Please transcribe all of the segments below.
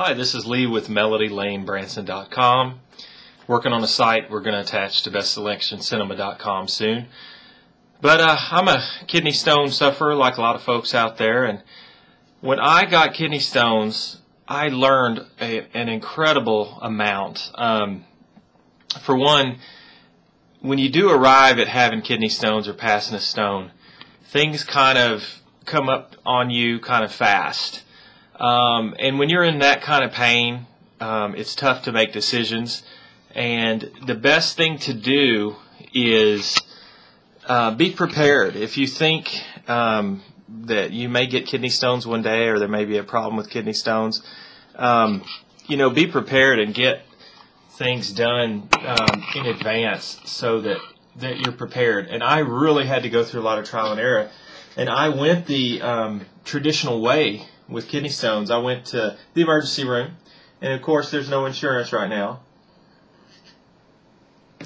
Hi, this is Lee with LeeFranksmarketing.com. Working on a site we're going to attach to bestselectioncinema.com soon. But I'm a kidney stone sufferer like a lot of folks out there, and when I got kidney stones, I learned an incredible amount. For one, when you do arrive at having kidney stones or passing a stone, things kind of come up on you kind of fast. And when you're in that kind of pain, it's tough to make decisions. And the best thing to do is be prepared. If you think that you may get kidney stones one day, or there may be a problem with kidney stones, be prepared and get things done in advance so that you're prepared. And I really had to go through a lot of trial and error. And I went the traditional way with kidney stones. I went to the emergency room, and of course there's no insurance right now,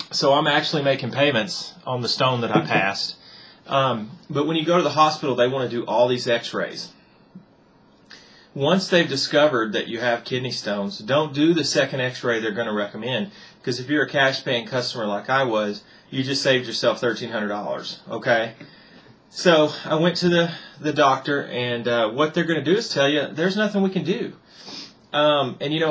so I'm actually making payments on the stone that I passed. But when you go to the hospital, they want to do all these x-rays. Once they've discovered that you have kidney stones, don't do the second x-ray they're going to recommend, because if you're a cash paying customer like I was, you just saved yourself $1,300. Okay? So I went to the doctor, and what they're going to do is tell you there's nothing we can do. The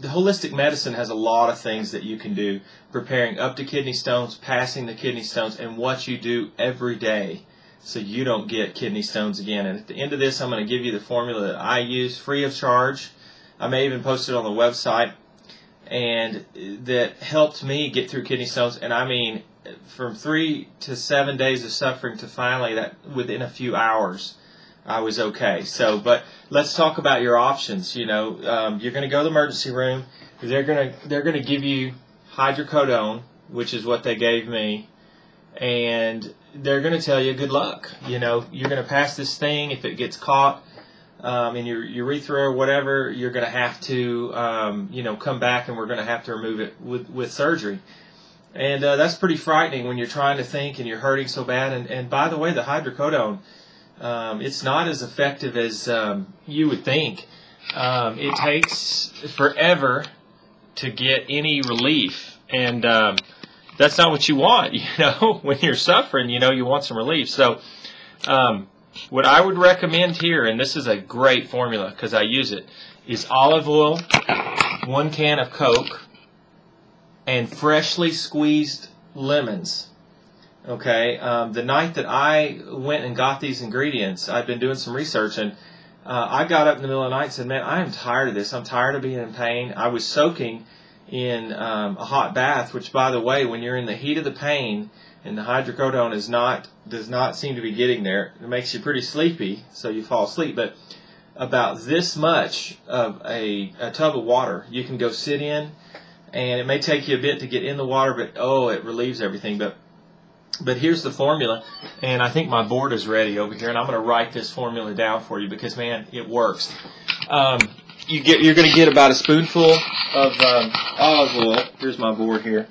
holistic medicine has a lot of things that you can do, preparing up to kidney stones, passing the kidney stones, and what you do every day so you don't get kidney stones again. And at the end of this, I'm going to give you the formula that I use free of charge. I may even post it on the website, and that helped me get through kidney stones. And I mean, from 3 to 7 days of suffering to finally that within a few hours I was okay. So, but let's talk about your options. You're going to go to the emergency room. They're going to give you hydrocodone, which is what they gave me, and they're going to tell you good luck. You're going to pass this thing. If it gets caught in your urethra or whatever, you're going to have to come back, and we're going to have to remove it with surgery. And that's pretty frightening when you're trying to think and you're hurting so bad. And by the way, the hydrocodone, it's not as effective as you would think. It takes forever to get any relief, and that's not what you want. When you're suffering, you want some relief. So what I would recommend here, and this is a great formula because I use it, is olive oil, 1 can of Coke, and freshly squeezed lemons. Okay, the night that I went and got these ingredients, I'd been doing some research, and I got up in the middle of the night and said, man, I am tired of this. I'm tired of being in pain. I was soaking in a hot bath, which, by the way, when you're in the heat of the pain and the hydrocodone does not seem to be getting there, it makes you pretty sleepy, so you fall asleep. But about this much of a tub of water you can go sit in, and it may take you a bit to get in the water, but it relieves everything. But here's the formula, and I think my board is ready over here, and I'm going to write this formula down for you because, man, it works. You're going to get about a spoonful of olive oil. Here's my board here,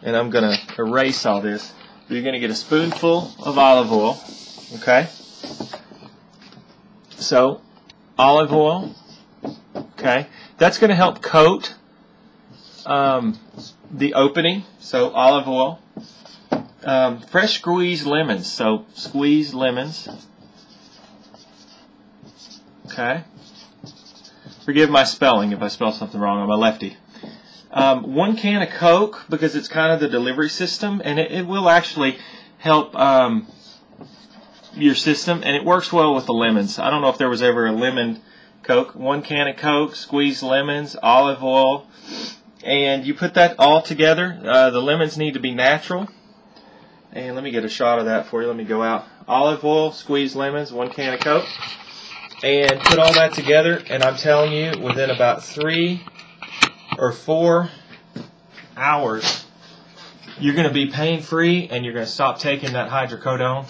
and I'm going to erase all this. You're going to get a spoonful of olive oil, okay? So, olive oil, okay? That's going to help coat the opening, so olive oil. Fresh squeezed lemons, so squeezed lemons. Okay. Forgive my spelling if I spell something wrong. I'm a lefty. 1 can of Coke, because it's kind of the delivery system, and it will actually help your system, and it works well with the lemons. I don't know if there was ever a lemon Coke. 1 can of Coke, squeezed lemons, olive oil, and you put that all together. The lemons need to be natural. And let me get a shot of that for you. Let me go out. Olive oil, squeezed lemons, 1 can of Coke. And put all that together, and I'm telling you, within about 3 or 4 hours, you're going to be pain-free, and you're going to stop taking that hydrocodone.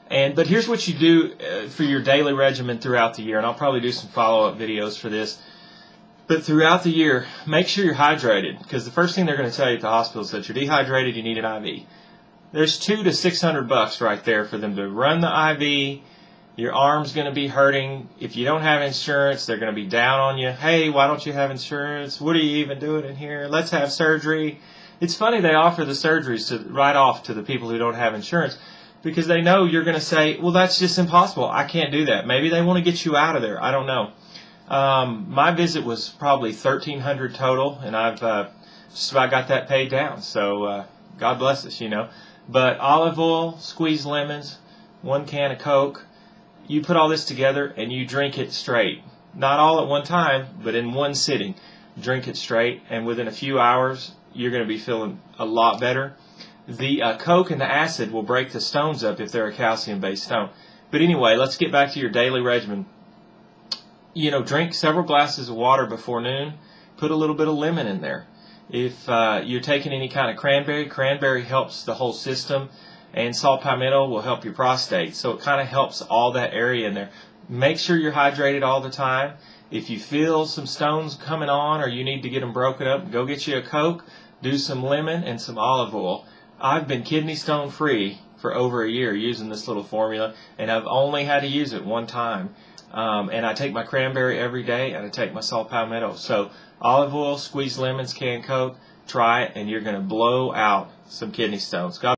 But here's what you do for your daily regimen throughout the year, and I'll probably do some follow-up videos for this. But throughout the year, make sure you're hydrated, because the first thing they're going to tell you at the hospital is that you're dehydrated, you need an IV. There's $200 to $600 right there for them to run the IV Your arm's going to be hurting. If you don't have insurance, they're going to be down on you. Hey, why don't you have insurance? What are you even doing in here? Let's have surgery. It's funny they offer the surgeries right off to the people who don't have insurance because they know you're going to say, well, that's just impossible. I can't do that. Maybe they want to get you out of there. I don't know. My visit was probably $1,300 total, and I've just about got that paid down. So God bless us, you know. But olive oil, squeezed lemons, 1 can of Coke. You put all this together and you drink it straight. Not all at one time, but in one sitting. Drink it straight, and within a few hours, you're going to be feeling a lot better. The Coke and the acid will break the stones up if they're a calcium-based stone. But anyway, let's get back to your daily regimen. You know, drink several glasses of water before noon. Put a little bit of lemon in there. If you're taking any kind of cranberry helps the whole system. And saw palmetto will help your prostate. So it kind of helps all that area in there. Make sure you're hydrated all the time. If you feel some stones coming on or you need to get them broken up, go get you a Coke, do some lemon and some olive oil. I've been kidney stone free for over a year using this little formula, and I've only had to use it one time. And I take my cranberry every day, and I take my saw palmetto. So olive oil, squeezed lemons, canned Coke, try it, and you're going to blow out some kidney stones. God